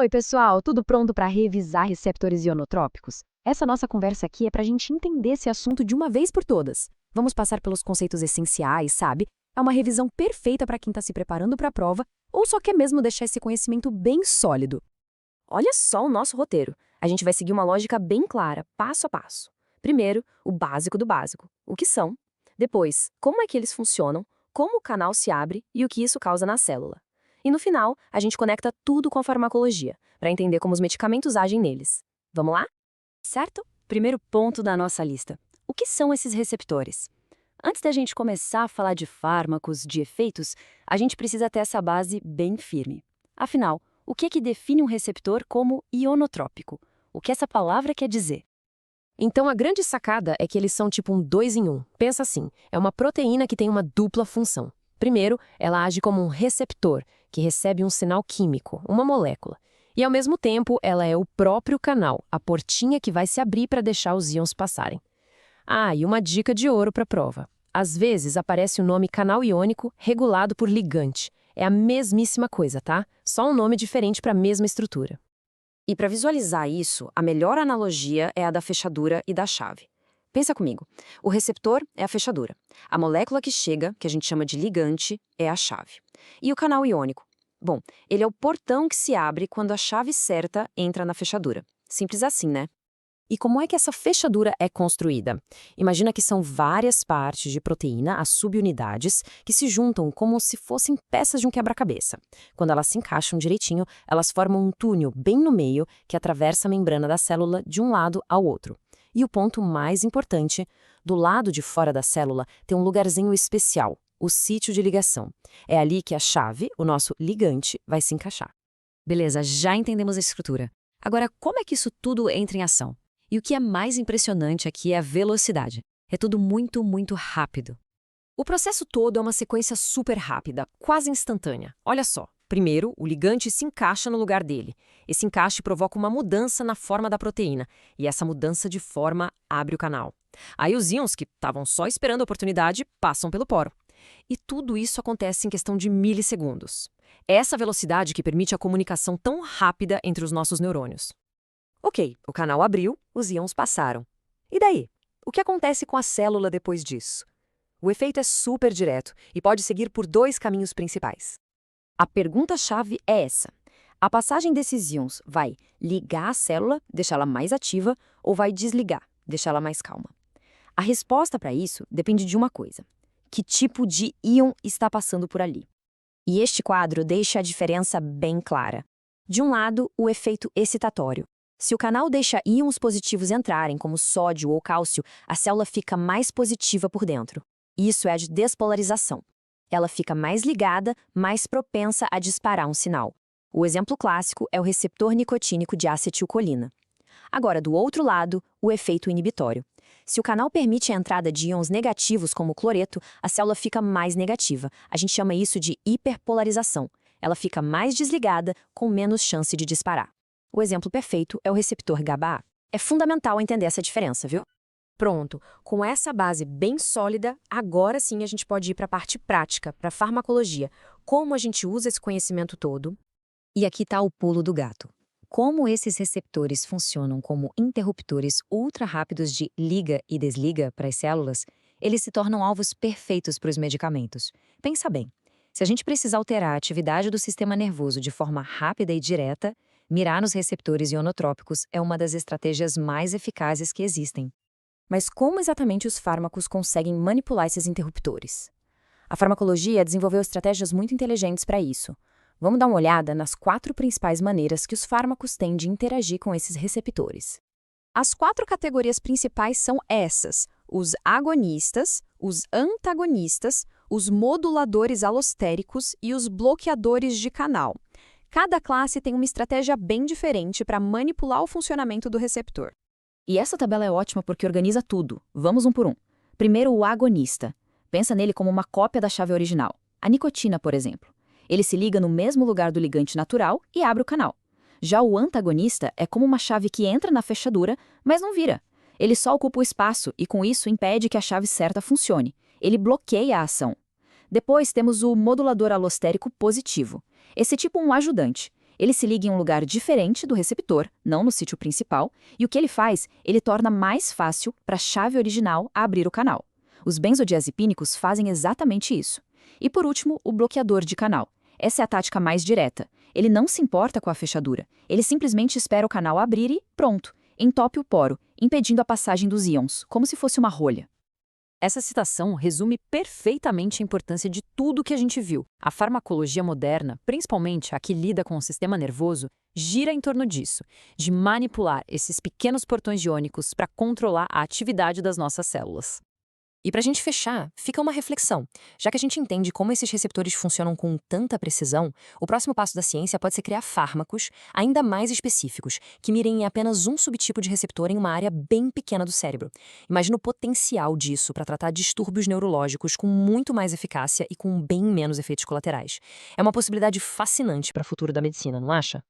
Oi, pessoal, tudo pronto para revisar receptores ionotrópicos? Essa nossa conversa aqui é para a gente entender esse assunto de uma vez por todas. Vamos passar pelos conceitos essenciais, sabe? É uma revisão perfeita para quem está se preparando para a prova ou só quer mesmo deixar esse conhecimento bem sólido. Olha só o nosso roteiro. A gente vai seguir uma lógica bem clara, passo a passo. Primeiro, o básico do básico. O que são? Depois, como é que eles funcionam, como o canal se abre e o que isso causa na célula. E no final, a gente conecta tudo com a farmacologia, para entender como os medicamentos agem neles. Vamos lá? Certo? Primeiro ponto da nossa lista. O que são esses receptores? Antes da gente começar a falar de fármacos, de efeitos, a gente precisa ter essa base bem firme. Afinal, o que é que define um receptor como ionotrópico? O que essa palavra quer dizer? Então, a grande sacada é que eles são tipo um 2 em 1. Pensa assim, é uma proteína que tem uma dupla função. Primeiro, ela age como um receptor, que recebe um sinal químico, uma molécula. E, ao mesmo tempo, ela é o próprio canal, a portinha que vai se abrir para deixar os íons passarem. Ah, e uma dica de ouro para a prova. Às vezes, aparece o nome canal iônico regulado por ligante. É a mesmíssima coisa, tá? Só um nome diferente para a mesma estrutura. E para visualizar isso, a melhor analogia é a da fechadura e da chave. Pensa comigo. O receptor é a fechadura. A molécula que chega, que a gente chama de ligante, é a chave. E o canal iônico? Bom, ele é o portão que se abre quando a chave certa entra na fechadura. Simples assim, né? E como é que essa fechadura é construída? Imagina que são várias partes de proteína, as subunidades, que se juntam como se fossem peças de um quebra-cabeça. Quando elas se encaixam direitinho, elas formam um túnel bem no meio que atravessa a membrana da célula de um lado ao outro. E o ponto mais importante, do lado de fora da célula tem um lugarzinho especial, o sítio de ligação. É ali que a chave, o nosso ligante, vai se encaixar. Beleza, já entendemos a estrutura. Agora, como é que isso tudo entra em ação? E o que é mais impressionante aqui é a velocidade. É tudo muito, muito rápido. O processo todo é uma sequência super rápida, quase instantânea. Olha só. Primeiro, o ligante se encaixa no lugar dele. Esse encaixe provoca uma mudança na forma da proteína, e essa mudança de forma abre o canal. Aí os íons, que estavam só esperando a oportunidade, passam pelo poro. E tudo isso acontece em questão de milissegundos. É essa velocidade que permite a comunicação tão rápida entre os nossos neurônios. Ok, o canal abriu, os íons passaram. E daí? O que acontece com a célula depois disso? O efeito é super direto e pode seguir por dois caminhos principais. A pergunta-chave é essa. A passagem desses íons vai ligar a célula, deixá-la mais ativa, ou vai desligar, deixá-la mais calma? A resposta para isso depende de uma coisa. Que tipo de íon está passando por ali? E este quadro deixa a diferença bem clara. De um lado, o efeito excitatório. Se o canal deixa íons positivos entrarem, como sódio ou cálcio, a célula fica mais positiva por dentro. Isso é a de despolarização. Ela fica mais ligada, mais propensa a disparar um sinal. O exemplo clássico é o receptor nicotínico de acetilcolina. Agora, do outro lado, o efeito inibitório. Se o canal permite a entrada de íons negativos, como o cloreto, a célula fica mais negativa. A gente chama isso de hiperpolarização. Ela fica mais desligada, com menos chance de disparar. O exemplo perfeito é o receptor GABA-A. É fundamental entender essa diferença, viu? Pronto, com essa base bem sólida, agora sim a gente pode ir para a parte prática, para a farmacologia. Como a gente usa esse conhecimento todo? E aqui está o pulo do gato. Como esses receptores funcionam como interruptores ultra rápidos de liga e desliga para as células, eles se tornam alvos perfeitos para os medicamentos. Pensa bem, se a gente precisar alterar a atividade do sistema nervoso de forma rápida e direta, mirar nos receptores ionotrópicos é uma das estratégias mais eficazes que existem. Mas como exatamente os fármacos conseguem manipular esses interruptores? A farmacologia desenvolveu estratégias muito inteligentes para isso. Vamos dar uma olhada nas 4 principais maneiras que os fármacos têm de interagir com esses receptores. As 4 categorias principais são essas: os agonistas, os antagonistas, os moduladores alostéricos e os bloqueadores de canal. Cada classe tem uma estratégia bem diferente para manipular o funcionamento do receptor. E essa tabela é ótima porque organiza tudo. Vamos um por um. Primeiro, o agonista. Pensa nele como uma cópia da chave original. A nicotina, por exemplo. Ele se liga no mesmo lugar do ligante natural e abre o canal. Já o antagonista é como uma chave que entra na fechadura, mas não vira. Ele só ocupa o espaço e, com isso, impede que a chave certa funcione. Ele bloqueia a ação. Depois temos o modulador alostérico positivo. Esse tipo é um ajudante. Ele se liga em um lugar diferente do receptor, não no sítio principal, e o que ele faz? Ele torna mais fácil para a chave original abrir o canal. Os benzodiazepínicos fazem exatamente isso. E por último, o bloqueador de canal. Essa é a tática mais direta. Ele não se importa com a fechadura. Ele simplesmente espera o canal abrir e, pronto, entope o poro, impedindo a passagem dos íons, como se fosse uma rolha. Essa citação resume perfeitamente a importância de tudo que a gente viu. A farmacologia moderna, principalmente a que lida com o sistema nervoso, gira em torno disso, de manipular esses pequenos portões iônicos para controlar a atividade das nossas células. E para a gente fechar, fica uma reflexão. Já que a gente entende como esses receptores funcionam com tanta precisão, o próximo passo da ciência pode ser criar fármacos ainda mais específicos, que mirem em apenas um subtipo de receptor em uma área bem pequena do cérebro. Imagina o potencial disso para tratar distúrbios neurológicos com muito mais eficácia e com bem menos efeitos colaterais. É uma possibilidade fascinante para o futuro da medicina, não acha?